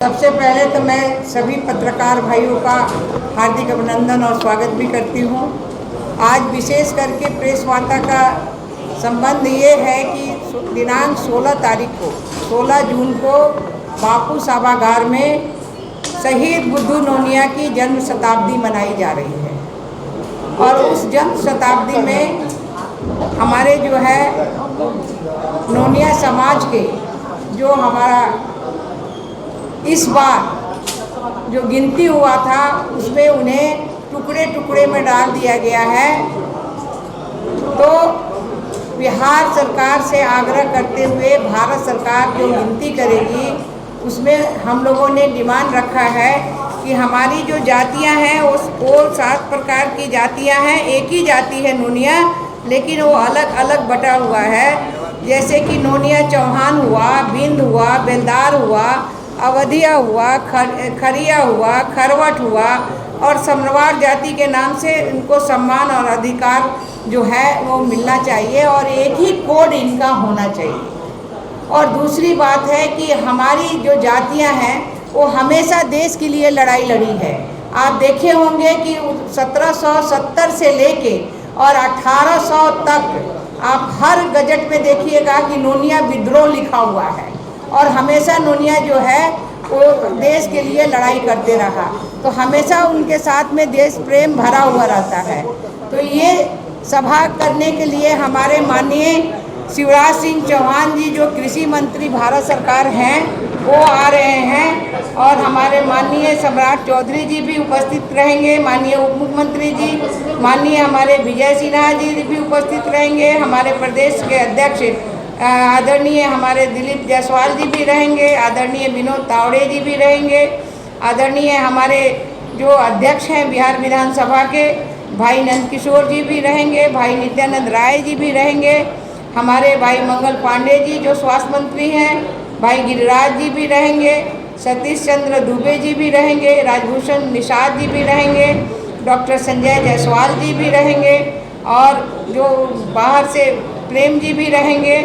सबसे पहले तो मैं सभी पत्रकार भाइयों का हार्दिक अभिनंदन और स्वागत भी करती हूँ। आज विशेष करके प्रेस वार्ता का संबंध ये है कि दिनांक 16 जून को बापू सभागार में शहीद बुद्धू नोनिया की जन्म शताब्दी मनाई जा रही है और उस जन्म शताब्दी में हमारे जो है नोनिया समाज के जो हमारा इस बार जो गिनती हुआ था उसमें उन्हें टुकड़े टुकड़े में डाल दिया गया है। तो बिहार सरकार से आग्रह करते हुए भारत सरकार जो गिनती करेगी उसमें हम लोगों ने डिमांड रखा है कि हमारी जो जातियां हैं वो 7 प्रकार की जातियां हैं। एक ही जाति है नोनिया, लेकिन वो अलग अलग बटा हुआ है। जैसे कि नोनिया चौहान हुआ, बिंद हुआ, बेलदार हुआ, अवधिया हुआ, खरिया हुआ, खरवट हुआ और समरवार जाति के नाम से इनको सम्मान और अधिकार जो है वो मिलना चाहिए और एक ही कोड इनका होना चाहिए। और दूसरी बात है कि हमारी जो जातियां हैं वो हमेशा देश के लिए लड़ाई लड़ी है। आप देखे होंगे कि 1770 से लेके और 1800 तक आप हर गजट में देखिएगा कि नोनिया विद्रोह लिखा हुआ है और हमेशा नोनिया जो है वो देश के लिए लड़ाई करते रहा। तो हमेशा उनके साथ में देश प्रेम भरा हुआ रहता है। तो ये सभा करने के लिए हमारे माननीय शिवराज सिंह चौहान जी जो कृषि मंत्री भारत सरकार हैं वो आ रहे हैं और हमारे माननीय सम्राट चौधरी जी भी उपस्थित रहेंगे, माननीय उप मुख्यमंत्री जी, माननीय हमारे विजय सिन्हा जी भी उपस्थित रहेंगे, हमारे प्रदेश के अध्यक्ष आदरणीय हमारे दिलीप जायसवाल जी भी रहेंगे, आदरणीय विनोद तावड़े जी भी रहेंगे, आदरणीय हमारे जो अध्यक्ष हैं बिहार विधानसभा के भाई नंदकिशोर जी भी रहेंगे, भाई नित्यानंद राय जी भी रहेंगे, हमारे भाई मंगल पांडे जी जो स्वास्थ्य मंत्री हैं, भाई गिरिराज जी भी रहेंगे, सतीश चंद्र दुबे जी भी रहेंगे, राजभूषण निषाद जी भी रहेंगे, डॉक्टर संजय जायसवाल जी भी रहेंगे और जो बाहर से प्रेम जी भी रहेंगे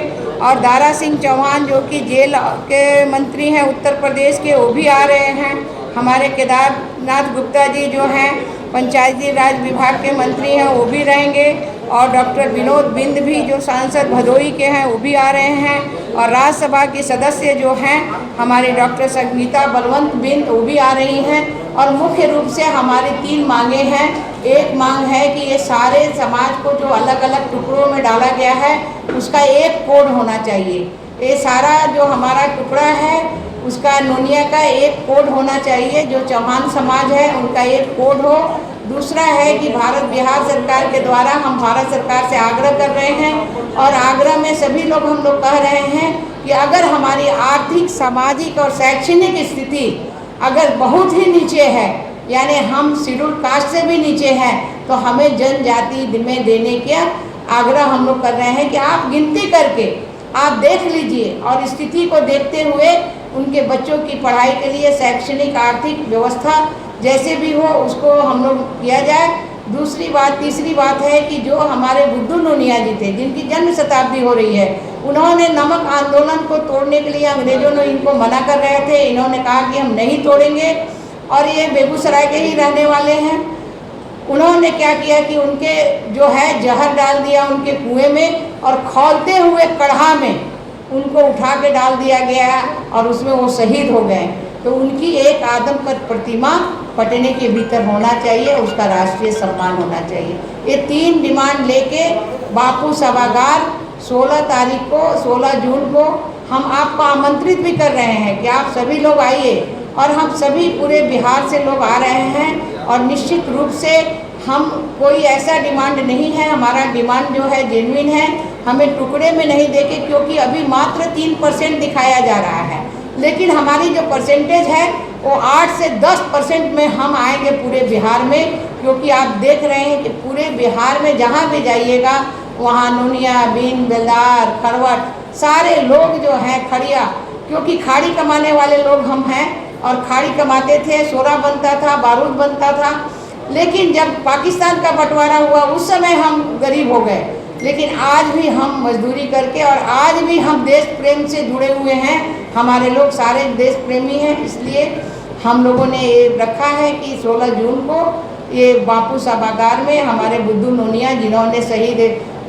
और दारा सिंह चौहान जो कि जेल के मंत्री हैं उत्तर प्रदेश के वो भी आ रहे हैं, हमारे केदारनाथ गुप्ता जी जो हैं पंचायती राज विभाग के मंत्री हैं वो भी रहेंगे और डॉक्टर विनोद बिंद भी जो सांसद भदोई के हैं वो भी आ रहे हैं और राज्यसभा की सदस्य जो हैं हमारे डॉक्टर संगीता बलवंत बिंद वो भी आ रही हैं। और मुख्य रूप से हमारी 3 मांगे हैं। एक मांग है कि ये सारे समाज को जो अलग अलग टुकड़ों में डाला गया है उसका एक कोड होना चाहिए। ये सारा जो हमारा टुकड़ा है उसका नोनिया का एक कोड होना चाहिए। जो चौहान समाज है उनका एक कोड हो। दूसरा है कि भारत बिहार सरकार के द्वारा हम भारत सरकार से आग्रह कर रहे हैं और आग्रह में सभी लोग हम लोग कह रहे हैं कि अगर हमारी आर्थिक, सामाजिक और शैक्षणिक स्थिति अगर बहुत ही नीचे है, यानी हम शेड्यूल कास्ट से भी नीचे हैं, तो हमें जनजाति में देने के आग्रह हम लोग कर रहे हैं कि आप गिनती करके आप देख लीजिए और स्थिति को देखते हुए उनके बच्चों की पढ़ाई के लिए शैक्षणिक आर्थिक व्यवस्था जैसे भी हो उसको हम लोग किया जाए। तीसरी बात है कि जो हमारे बुद्धू नोनिया जी थे जिनकी जन्म शताब्दी हो रही है, उन्होंने नमक आंदोलन को तोड़ने के लिए अंग्रेजों ने इनको मना कर रहे थे, इन्होंने कहा कि हम नहीं तोड़ेंगे और ये बेगूसराय के ही रहने वाले हैं। उन्होंने क्या किया कि उनके जो है जहर डाल दिया उनके कुएं में और खौलते हुए कढ़ा में उनको उठा के डाल दिया गया और उसमें वो शहीद हो गए। तो उनकी एक आदमकद प्रतिमा पटने के भीतर होना चाहिए, उसका राष्ट्रीय सम्मान होना चाहिए। ये 3 डिमांड लेके बापू सभागार 16 जून को हम आपको आमंत्रित भी कर रहे हैं कि आप सभी लोग आइए और हम सभी पूरे बिहार से लोग आ रहे हैं और निश्चित रूप से हम कोई ऐसा डिमांड नहीं है, हमारा डिमांड जो है जेन्युइन है। हमें टुकड़े में नहीं देके, क्योंकि अभी मात्र 3% दिखाया जा रहा है, लेकिन हमारी जो परसेंटेज है वो 8 से 10% में हम आएंगे पूरे बिहार में। क्योंकि आप देख रहे हैं कि पूरे बिहार में जहाँ भी जाइएगा वहाँ नोनिया, बीन, बेलदार, खरवट सारे लोग जो हैं, खड़िया, क्योंकि खाड़ी कमाने वाले लोग हम हैं और खाड़ी कमाते थे, सोना बनता था, बारूद बनता था। लेकिन जब पाकिस्तान का बंटवारा हुआ उस समय हम गरीब हो गए, लेकिन आज भी हम मजदूरी करके और आज भी हम देश प्रेम से जुड़े हुए हैं। हमारे लोग सारे देश प्रेमी हैं, इसलिए हम लोगों ने ये रखा है कि 16 जून को ये बापू सभागार में हमारे बुद्धू नोनिया, जिन्होंने शहीद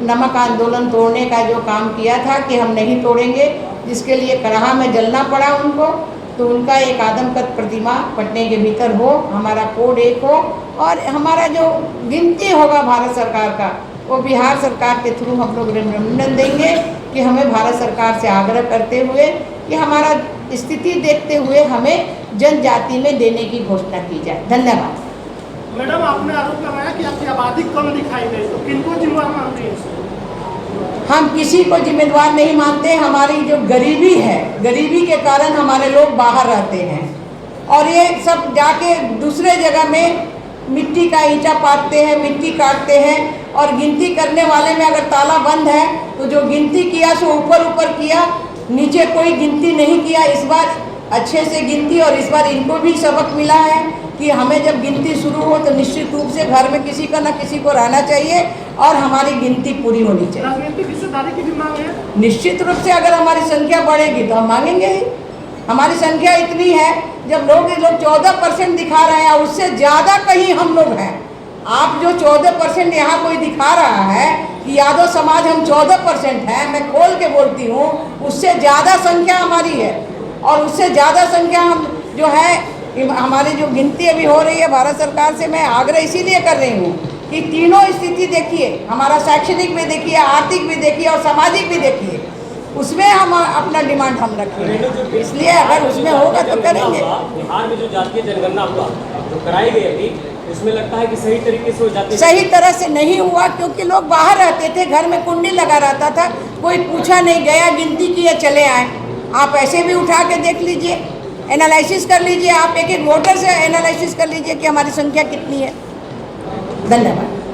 नमक आंदोलन तोड़ने का जो काम किया था कि हम नहीं तोड़ेंगे, जिसके लिए करहा में जलना पड़ा उनको, तो उनका एक आदमकद प्रतिमा पटने के भीतर हो, हमारा कोड एक हो, और हमारा जो गिनती होगा भारत सरकार का वो बिहार सरकार के थ्रू हम लोग रेफरेंडम देंगे कि हमें भारत सरकार से आग्रह करते हुए कि हमारा स्थिति देखते हुए हमें जनजाति में देने की घोषणा की जाए। धन्यवाद। मैडम, आपने आरोप लगाया कि आपकी आबादी कम दिखाई गई, तो किनको जिम्मेदार मानते हैं? हम किसी को जिम्मेदार नहीं मानते। हमारी जो गरीबी है, गरीबी के कारण हमारे लोग बाहर रहते हैं और ये सब जाके दूसरे जगह में मिट्टी का ईंटा पाटते हैं, मिट्टी काटते हैं, और गिनती करने वाले में अगर ताला बंद है तो जो गिनती किया सो ऊपर ऊपर किया, नीचे कोई गिनती नहीं किया। इस बार अच्छे से गिनती, और इस बार इनको भी सबक मिला है कि हमें जब गिनती शुरू हो तो निश्चित रूप से घर में किसी का न किसी को रहना चाहिए और हमारी गिनती पूरी होनी चाहिए। राजनीतिक हिस्सेदारी की भी मांग है? निश्चित रूप से अगर हमारी संख्या बढ़ेगी तो हम मांगेंगे ही। हमारी संख्या इतनी है, जब लोग 14% दिखा रहे हैं, उससे ज़्यादा कहीं हम लोग हैं। आप जो 14% यहाँ कोई दिखा रहा है कि यादव समाज हम 14% हैं, मैं खोल के बोलती हूँ, उससे ज़्यादा संख्या हमारी है। और उससे ज़्यादा संख्या हम जो है, हमारी जो गिनती अभी हो रही है भारत सरकार से, मैं आग्रह इसीलिए कर रही हूँ कि तीनों स्थिति देखिए, हमारा शैक्षणिक भी देखिए, आर्थिक भी देखिए और सामाजिक भी देखिए, उसमें हम अपना डिमांड हम रखेंगे। इसलिए अगर उसमें होगा तो करेंगे। बिहार में जो जातीय जनगणना हुआ जो कराई गई अभी, इसमें लगता है कि सही तरीके से हो जाती, सही तरह से नहीं हुआ, क्योंकि लोग बाहर रहते थे, घर में कुंडी लगा रहता था, कोई पूछा नहीं, गया गिनती किए चले आए। आप ऐसे भी उठा के देख लीजिए, एनालिसिस कर लीजिए, आप एक एक वोटर से एनालिसिस कर लीजिए कि हमारी संख्या कितनी है। धन्यवाद।